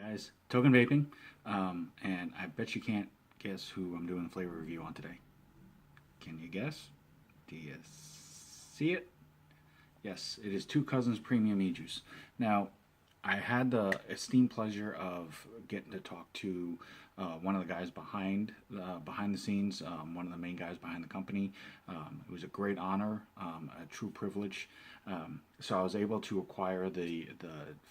Guys, Token Vaping, and I bet you can't guess who I'm doing a flavor review on today. Can you guess? Do you see it? Yes, it is Two Cousins Premium E-Juice. Now, I had the esteemed pleasure of getting to talk to one of the guys behind the scenes, one of the main guys behind the company. It was a great honor, a true privilege. So I was able to acquire the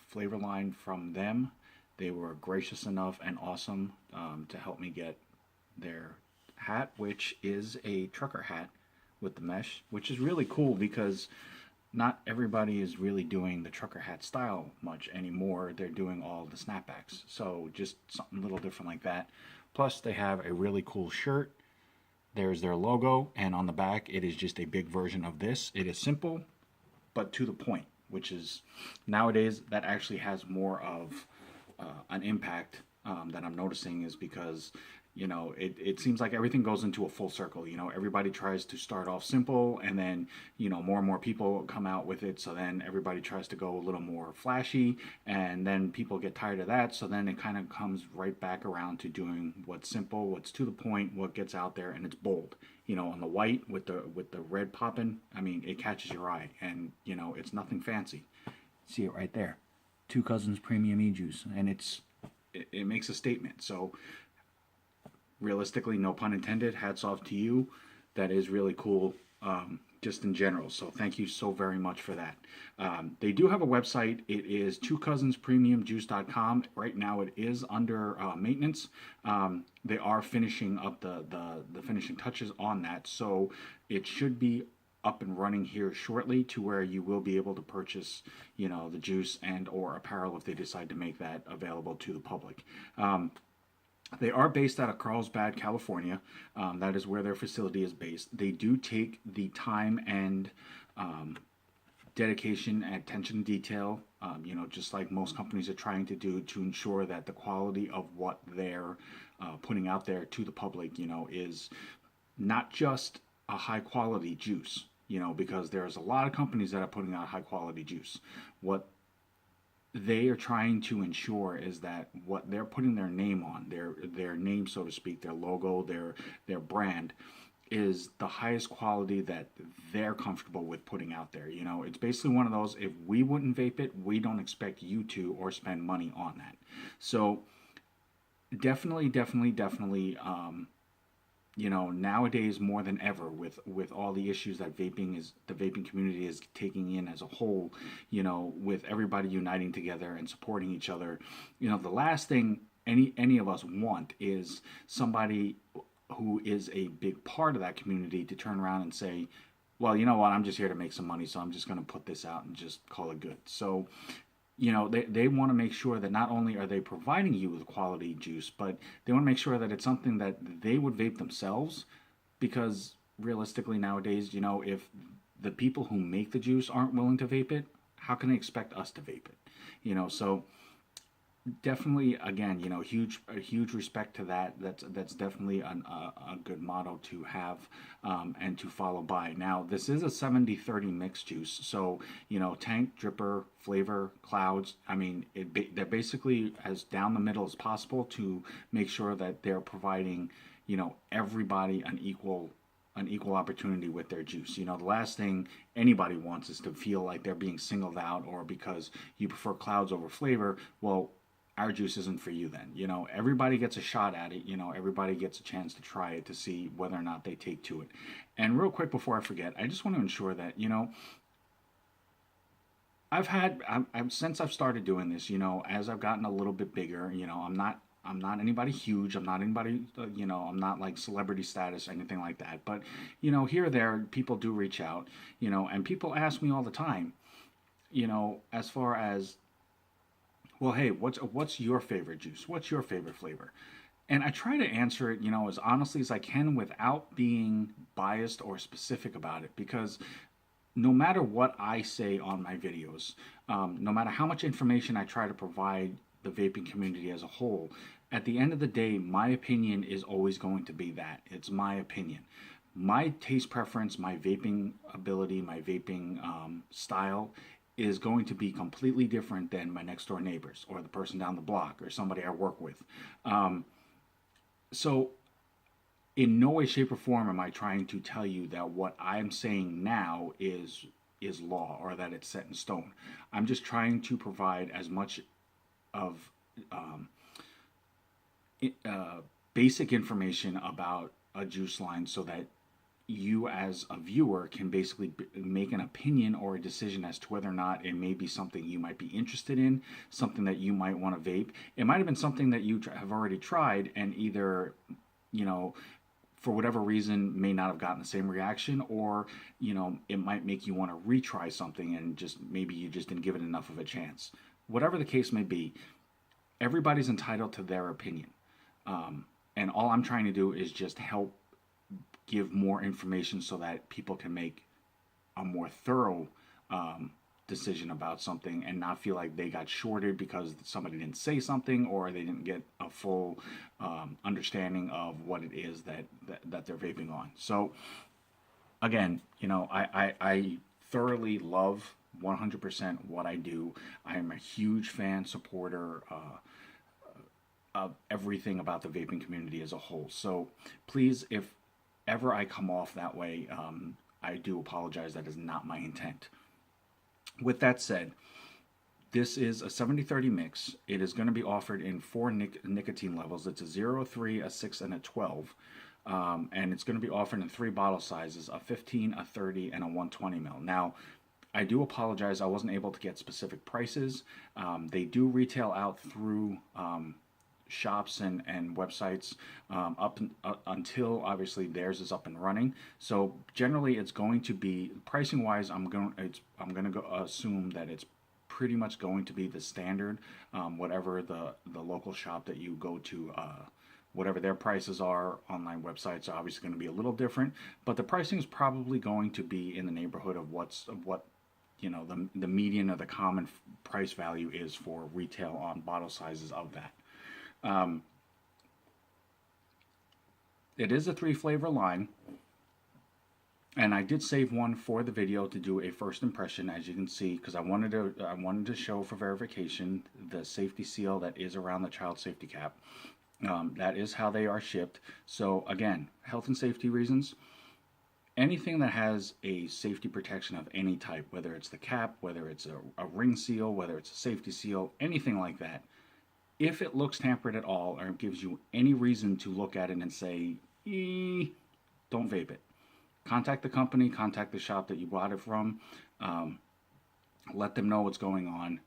flavor line from them. They were gracious enough and awesome to help me get their hat, which is a trucker hat with the mesh, which is really cool because not everybody is really doing the trucker hat style much anymore. They're doing all the snapbacks. So just something a little different like that. Plus, they have a really cool shirt. There's their logo, and on the back, it is just a big version of this. It is simple, but to the point, which is nowadays that actually has more of an impact that I'm noticing is because it seems like everything goes into a full circle. Everybody tries to start off simple, and then more and more people come out with it, so then everybody tries to go a little more flashy, and then people get tired of that, so then it kind of comes right back around to doing what's simple, what's to the point, what gets out there, and it's bold. On the white with the red popping, I mean, it catches your eye, and it's nothing fancy. See it right there, Two Cousins Premium E-Juice, and it makes a statement. So realistically, no pun intended, hats off to you. That is really cool, just in general. So thank you so very much for that. They do have a website. It is twocousinspremiumjuice.com. Right now it is under maintenance. They are finishing up the finishing touches on that. So it should be up and running here shortly to where you will be able to purchase, the juice and or apparel if they decide to make that available to the public. They are based out of Carlsbad, California. That is where their facility is based. They do take the time and dedication and attention to detail, just like most companies are trying to do to ensure that the quality of what they're putting out there to the public, is not just a high quality juice, because there's a lot of companies that are putting out high quality juice. What they are trying to ensure is that what they're putting their name on, their name, so to speak, their logo, their brand, is the highest quality that they're comfortable with putting out there. It's basically one of those, if we wouldn't vape it, we don't expect you to or spend money on that. So definitely, nowadays more than ever with all the issues that the vaping community is taking in as a whole, with everybody uniting together and supporting each other, the last thing any of us want is somebody who is a big part of that community to turn around and say, well, you know what, I'm just here to make some money, so I'm just going to put this out and just call it good. So they want to make sure that not only are they providing you with quality juice, but they want to make sure that it's something that they would vape themselves, because realistically nowadays, if the people who make the juice aren't willing to vape it, how can they expect us to vape it? So definitely, again, huge respect to that. That's definitely a good motto to have and to follow by. Now, this is a 70-30 mixed juice, so tank, dripper, flavor, clouds. I mean, they're basically as down the middle as possible to make sure that they're providing everybody an equal opportunity with their juice. The last thing anybody wants is to feel like they're being singled out, or because you prefer clouds over flavor, well, our juice isn't for you then. Everybody gets a shot at it. Everybody gets a chance to try it to see whether or not they take to it. And real quick before I forget, I just want to ensure that, since I've started doing this, as I've gotten a little bit bigger, I'm not anybody huge. I'm not anybody, I'm not like celebrity status or anything like that. But, here or there, people do reach out, and people ask me all the time, as far as, well, hey, what's your favorite juice? What's your favorite flavor? And I try to answer it, as honestly as I can without being biased or specific about it, because no matter what I say on my videos, no matter how much information I try to provide the vaping community as a whole, at the end of the day, my opinion is always going to be that. It's my opinion. My taste preference, my vaping ability, my vaping style is going to be completely different than my next door neighbors or the person down the block or somebody I work with. So in no way, shape, or form am I trying to tell you that what I'm saying now is law or that it's set in stone. I'm just trying to provide as much of basic information about a juice line so that you as a viewer can basically make an opinion or a decision as to whether or not it may be something you might be interested in, something that you might want to vape. It might have been something that you have already tried and either, for whatever reason may not have gotten the same reaction, or, it might make you want to retry something and just maybe you just didn't give it enough of a chance. Whatever the case may be, everybody's entitled to their opinion. And all I'm trying to do is just help give more information so that people can make a more thorough decision about something and not feel like they got shorted because somebody didn't say something or they didn't get a full understanding of what it is that they're vaping on. So again, I thoroughly love 100% what I do. I am a huge fan, supporter of everything about the vaping community as a whole. So please, if ever I come off that way, I do apologize. That is not my intent. With that said, this is a 70-30 mix. It is going to be offered in 4 nicotine levels. It's a 0, a 3, a 6, and a 12. And it's going to be offered in 3 bottle sizes, a 15, a 30, and a 120 ml. Now, I do apologize. I wasn't able to get specific prices. They do retail out through shops and websites until obviously theirs is up and running. So generally, it's going to be pricing wise. I'm going to assume that it's pretty much going to be the standard, whatever the local shop that you go to. Whatever their prices are, online websites are obviously going to be a little different, but the pricing is probably going to be in the neighborhood of what the median or the common price value is for retail on bottle sizes of that. It is a 3 flavor line, and I did save one for the video to do a first impression, as you can see, because I wanted to show for verification the safety seal that is around the child safety cap. That is how they are shipped. So again, health and safety reasons, anything that has a safety protection of any type, whether it's the cap, whether it's a ring seal, whether it's a safety seal, anything like that, if it looks tampered at all or gives you any reason to look at it and say, don't vape it. Contact the company, contact the shop that you bought it from, let them know what's going on.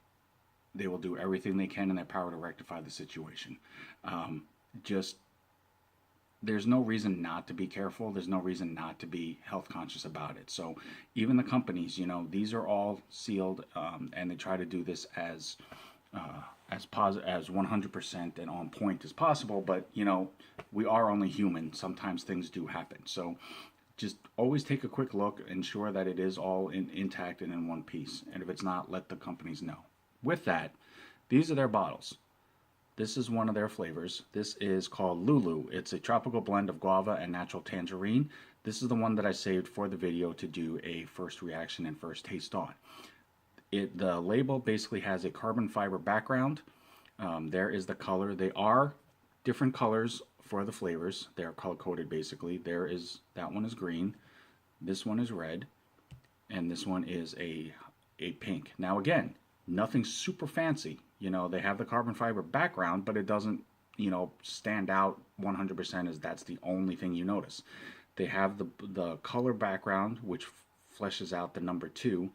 They will do everything they can in their power to rectify the situation. There's no reason not to be careful. There's no reason not to be health conscious about it. So even the companies, these are all sealed, and they try to do this as 100% and on point as possible, but we are only human. Sometimes things do happen, so just always take a quick look, ensure that it is all intact and in one piece, and if it's not, let the companies know. With that, these are their bottles. This is one of their flavors. This is called Lulu. It's a tropical blend of guava and natural tangerine. This is the one that I saved for the video to do a first reaction and first taste on. The label basically has a carbon fiber background. There is the color. They are different colors for the flavors. They are color coded basically. That one is green, this one is red, and this one is a pink. Now again, nothing super fancy. They have the carbon fiber background, but it doesn't stand out 100% as that's the only thing you notice. They have the color background, which fleshes out the number 2.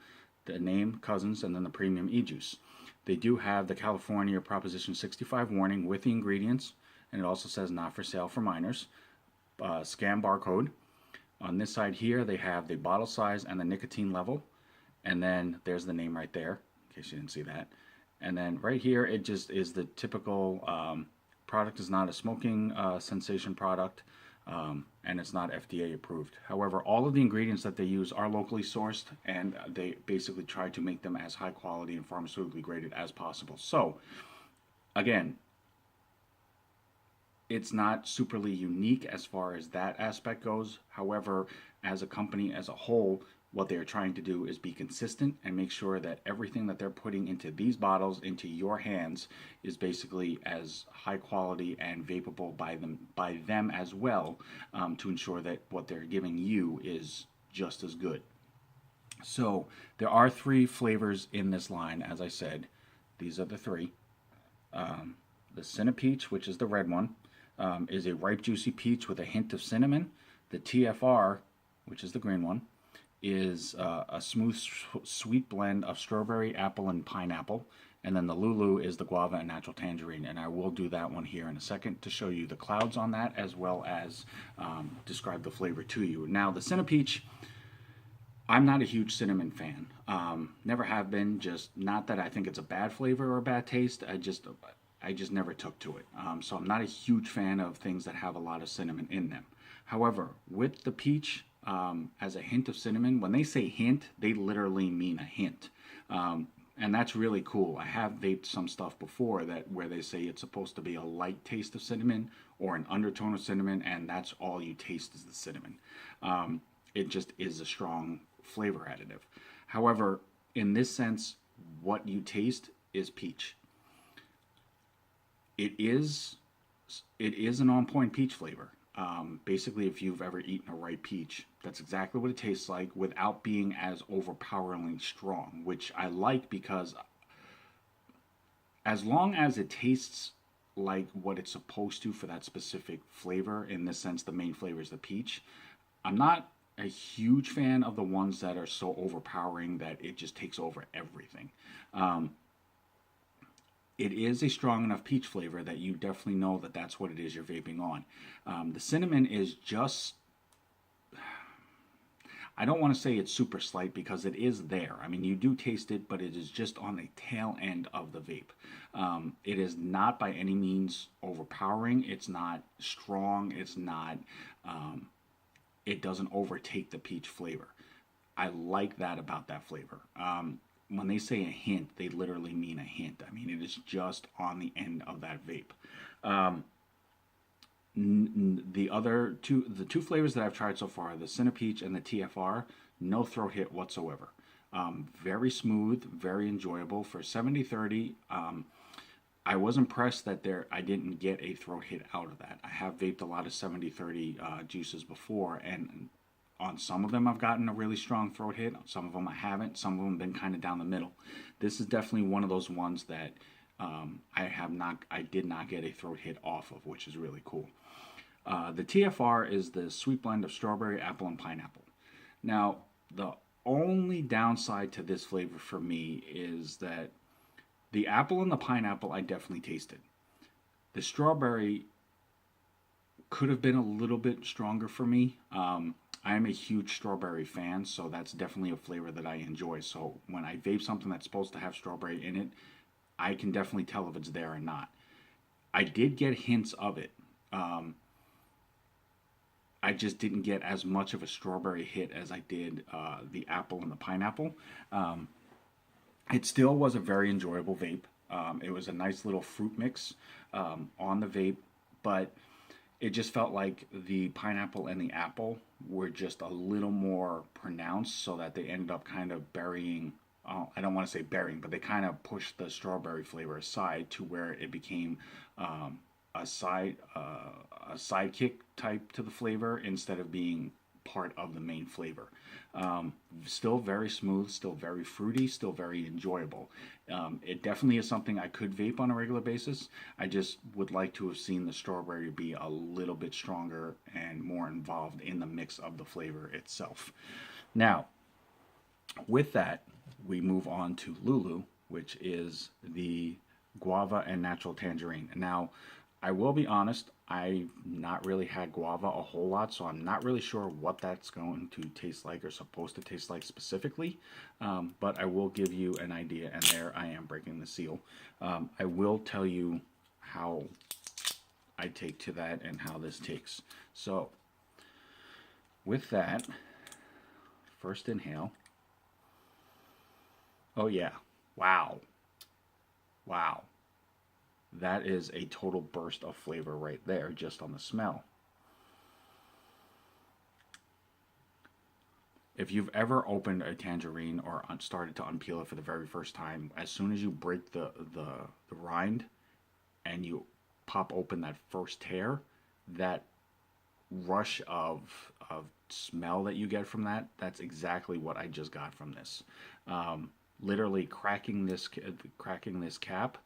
The name, Cousins, and then the premium e-juice. They do have the California Proposition 65 warning with the ingredients, and it also says not for sale for minors. Scan barcode. On this side here, they have the bottle size and the nicotine level, and then there's the name right there, in case you didn't see that. And then right here, it just is the typical product is not a smoking cessation product. And it's not FDA approved. However, all of the ingredients that they use are locally sourced, and they basically try to make them as high quality and pharmaceutically graded as possible. So, again, it's not superly unique as far as that aspect goes. However, as a company as a whole, what they're trying to do is be consistent and make sure that everything that they're putting into these bottles, into your hands, is basically as high quality and vapable by them as well, to ensure that what they're giving you is just as good. So there are 3 flavors in this line, as I said. These are the 3. The Cinna Peach, which is the red one, is a ripe juicy peach with a hint of cinnamon. The TFR, which is the green one, is a smooth, sweet blend of strawberry, apple, and pineapple. And then the Lulu is the guava and natural tangerine. And I will do that one here in a second to show you the clouds on that, as well as describe the flavor to you. Now, the Cinna Peach, I'm not a huge cinnamon fan. Never have been. Just not that I think it's a bad flavor or a bad taste. I just never took to it. So I'm not a huge fan of things that have a lot of cinnamon in them. However, with the peach, as a hint of cinnamon, when they say hint, they literally mean a hint. And that's really cool. I have vaped some stuff before where they say it's supposed to be a light taste of cinnamon or an undertone of cinnamon, and that's all you taste is the cinnamon. It just is a strong flavor additive. However, in this sense, what you taste is peach. It is an on-point peach flavor. Basically, if you've ever eaten a ripe peach, that's exactly what it tastes like without being as overpoweringly strong, which I like because as long as it tastes like what it's supposed to for that specific flavor, in this sense, the main flavor is the peach, I'm not a huge fan of the ones that are so overpowering that it just takes over everything. It is a strong enough peach flavor that you definitely know that that's what it is you're vaping on. The cinnamon is just, I don't want to say it's super slight because it is there. I mean, you do taste it, but it is just on the tail end of the vape. It is not by any means overpowering. It's not strong. It's not, it doesn't overtake the peach flavor. I like that about that flavor. When they say a hint, they literally mean a hint. I mean, it is just on the end of that vape. The two flavors that I've tried so far, the Cinna Peach and the TFR, no throat hit whatsoever. Very smooth, very enjoyable. For 70-30, I was impressed that I didn't get a throat hit out of that. I have vaped a lot of 70-30 juices before, and on some of them I've gotten a really strong throat hit. On some of them I haven't. Some of them have been kind of down the middle. This is definitely one of those ones that I did not get a throat hit off of, which is really cool. The TFR is the sweet blend of strawberry, apple, and pineapple. Now, the only downside to this flavor for me is that the apple and the pineapple I definitely tasted. The strawberry could have been a little bit stronger for me. I am a huge strawberry fan, so that's definitely a flavor that I enjoy. So when I vape something that's supposed to have strawberry in it, I can definitely tell if it's there or not. I did get hints of it. I just didn't get as much of a strawberry hit as I did the apple and the pineapple. It still was a very enjoyable vape. It was a nice little fruit mix on the vape, but it just felt like the pineapple and the apple were just a little more pronounced, so that they ended up kind of burying, I don't want to say burying, but they kind of pushed the strawberry flavor aside to where it became a sidekick type to the flavor instead of being part of the main flavor. Still very smooth, still very fruity, still very enjoyable. It definitely is something I could vape on a regular basis. I just would like to have seen the strawberry be a little bit stronger and more involved in the mix of the flavor itself. Now, with that, we move on to Lulu, which is the guava and natural tangerine. Now, I will be honest, I've not really had guava a whole lot, so I'm not really sure what that's going to taste like or supposed to taste like specifically, but I will give you an idea, and there I am breaking the seal. I will tell you how I take to that and how this takes. So, with that, first inhale. Oh yeah, wow. Wow. That is a total burst of flavor right there, just on the smell. if you've ever opened a tangerine or started to unpeel it for the very first time, as soon as you break the rind and you pop open that first tear, that rush of smell that you get from that, that's exactly what I just got from this. Literally cracking this cap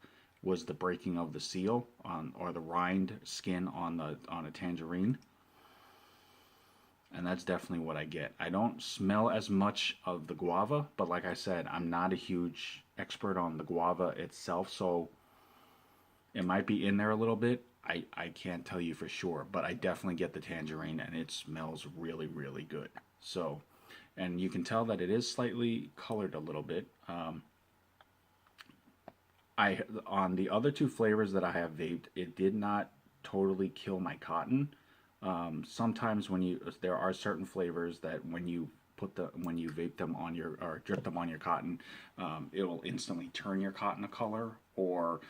was the breaking of the seal on, or the rind skin on a tangerine. And that's definitely what I get. I don't smell as much of the guava, but like I said, I'm not a huge expert on the guava itself, so it might be in there a little bit. I can't tell you for sure, but I definitely get the tangerine, and it smells really, really good. So, and you can tell that it is slightly colored a little bit. On the other two flavors that I have vaped, it did not totally kill my cotton. Sometimes there are certain flavors that when you vape them on your, or drip them on your cotton, it will instantly turn your cotton a color, or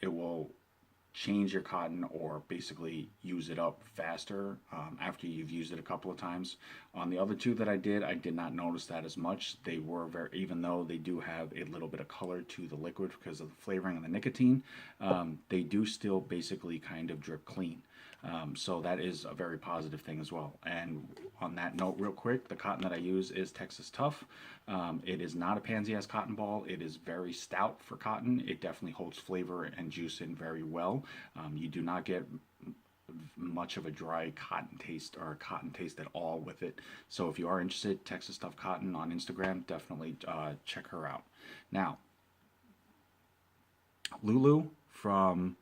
it will change your cotton, or basically use it up faster after you've used it a couple of times. On the other two that I did not notice that as much. They were very, even though they do have a little bit of color to the liquid because of the flavoring and the nicotine, they do still basically kind of drip clean. So that is a very positive thing as well. And on that note, real quick, the cotton that I use is Texas Tough. It is not a pansy-ass cotton ball. It is very stout for cotton. It definitely holds flavor and juice in very well. You do not get much of a dry cotton taste, or cotton taste at all with it. So if you are interested, Texas Tough Cotton on Instagram, definitely check her out. Now, Lulu from...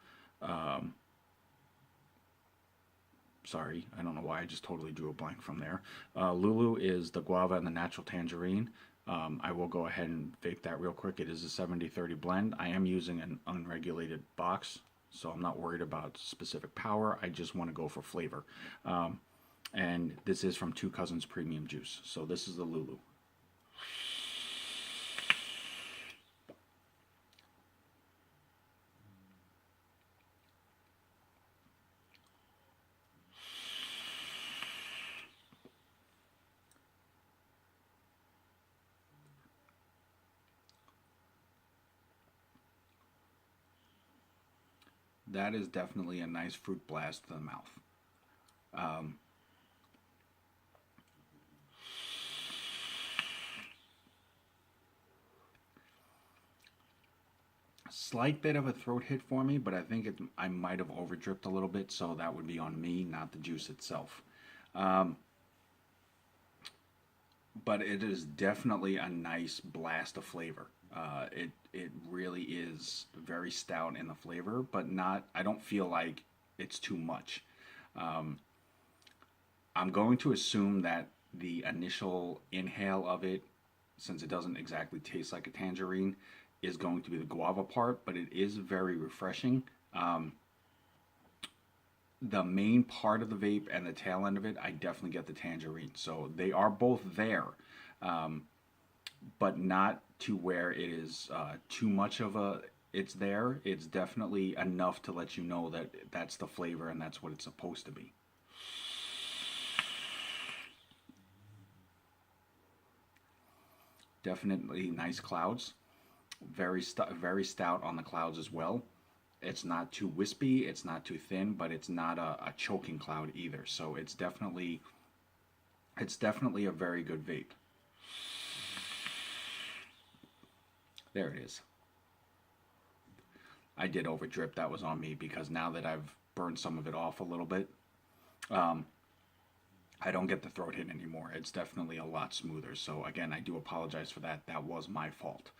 sorry, I don't know why I just totally drew a blank from there. Lulu is the guava and the natural tangerine. I will go ahead and vape that real quick. It is a 70-30 blend. I am using an unregulated box, so I'm not worried about specific power. I just want to go for flavor. And this is from Two Cousins Premium Juice. So this is the Lulu. That is definitely a nice fruit blast to the mouth. Slight bit of a throat hit for me, but I think I might have over dripped a little bit, so that would be on me, not the juice itself. But it is definitely a nice blast of flavor. It really is very stout in the flavor, but not. I don't feel like it's too much. I'm going to assume that the initial inhale of it, since it doesn't exactly taste like a tangerine, is going to be the guava part, but it is very refreshing. The main part of the vape and the tail end of it, I definitely get the tangerine. So they are both there, but not to where it is too much of a, it's there. It's definitely enough to let you know that that's the flavor and that's what it's supposed to be. Definitely nice clouds. Very stout on the clouds as well. It's not too wispy, it's not too thin, but it's not a choking cloud either. So it's definitely a very good vape. There it is. I did over drip. That was on me because now that I've burned some of it off a little bit, I don't get the throat hit anymore. It's definitely a lot smoother. So again, I do apologize for that. That was my fault.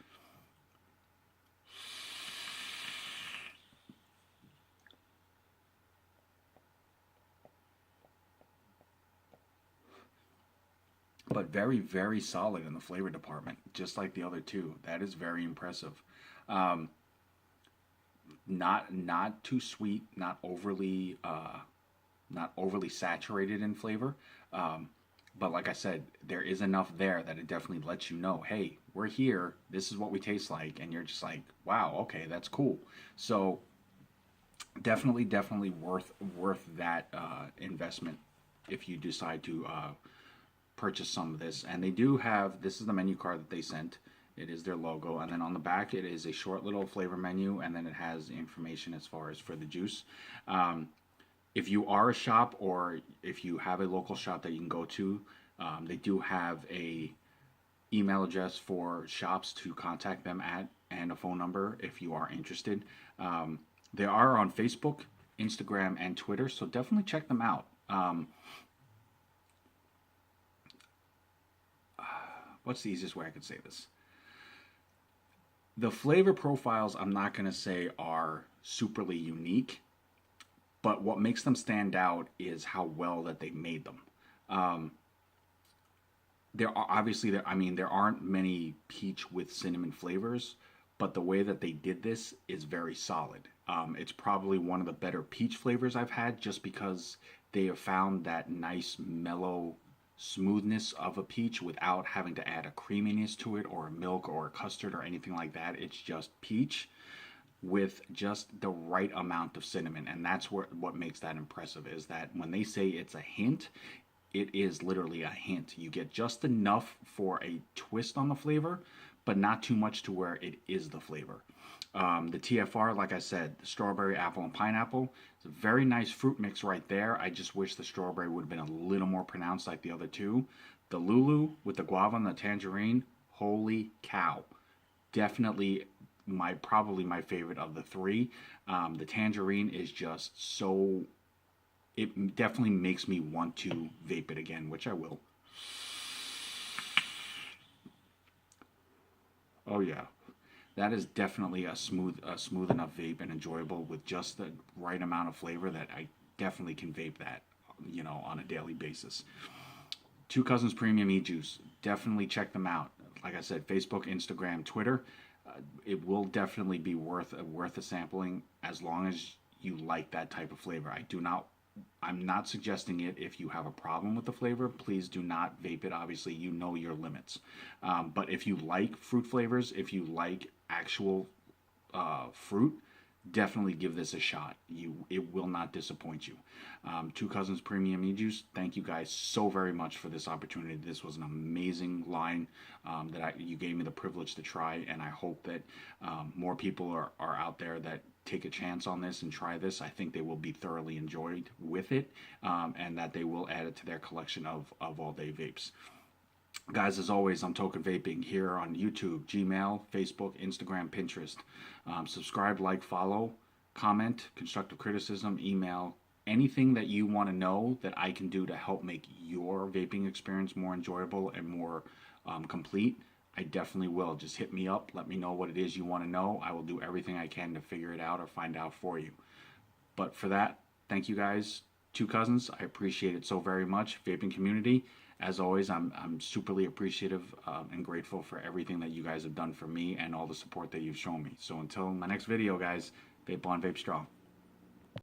But very, very solid in the flavor department, just like the other two. That is very impressive. Not too sweet, not overly saturated in flavor. But like I said, there is enough there that it definitely lets you know, hey, we're here. This is what we taste like, and you're just like, wow, okay, that's cool. So definitely worth that investment if you decide to purchase some of this. And they do have, this is the menu card that they sent. It is their logo, and then on the back it is a short little flavor menu, and then it has information as far as for the juice. If you are a shop, or if you have a local shop that you can go to, they do have a email address for shops to contact them at, and a phone number if you are interested. They are on Facebook, Instagram, and Twitter, so definitely check them out. What's the easiest way I could say this? The flavor profiles, I'm not going to say are superly unique, but what makes them stand out is how well that they made them. There are obviously, there aren't many peach with cinnamon flavors, but the way that they did this is very solid. It's probably one of the better peach flavors I've had, just because they have found that nice mellow smoothness of a peach without having to add a creaminess to it, or a milk, or a custard, or anything like that. It's just peach with just the right amount of cinnamon, and that's what makes that impressive, is that when they say it's a hint, it is literally a hint. You get just enough for a twist on the flavor, but not too much to where it is the flavor. The TFR, like I said, the strawberry, apple, and pineapple, it's a very nice fruit mix right there. I just wish the strawberry would have been a little more pronounced like the other two. The Lulu with the guava and the tangerine, holy cow. Definitely probably my favorite of the three. The tangerine is just so, it definitely makes me want to vape it again, which I will. Oh yeah. That is definitely a smooth enough vape, and enjoyable with just the right amount of flavor that I definitely can vape that, on a daily basis. Two Cousins Premium E-Juice. Definitely check them out. Like I said, Facebook, Instagram, Twitter. It will definitely be worth a sampling, as long as you like that type of flavor. I'm not suggesting it if you have a problem with the flavor. Please do not vape it. Obviously, you know your limits. But if you like fruit flavors, if you like actual fruit, definitely give this a shot. It will not disappoint you. Two Cousins Premium E-Juice, thank you guys so very much for this opportunity. This was an amazing line that you gave me the privilege to try, and I hope that more people are out there that take a chance on this and try this. I think they will be thoroughly enjoyed with it, and that they will add it to their collection of all-day vapes. Guys, as always, I'm Token Vaping here on YouTube, Gmail, Facebook, Instagram, Pinterest. Subscribe, like, follow, comment, constructive criticism, email, anything that you want to know that I can do to help make your vaping experience more enjoyable and more complete. I definitely will. Just hit me up. Let me know what it is you want to know. I will do everything I can to figure it out or find out for you. But for that, thank you guys. Two Cousins, I appreciate it so very much. Vaping community, as always, I'm superly appreciative and grateful for everything that you guys have done for me and all the support that you've shown me. So until my next video, guys, vape on, vape strong.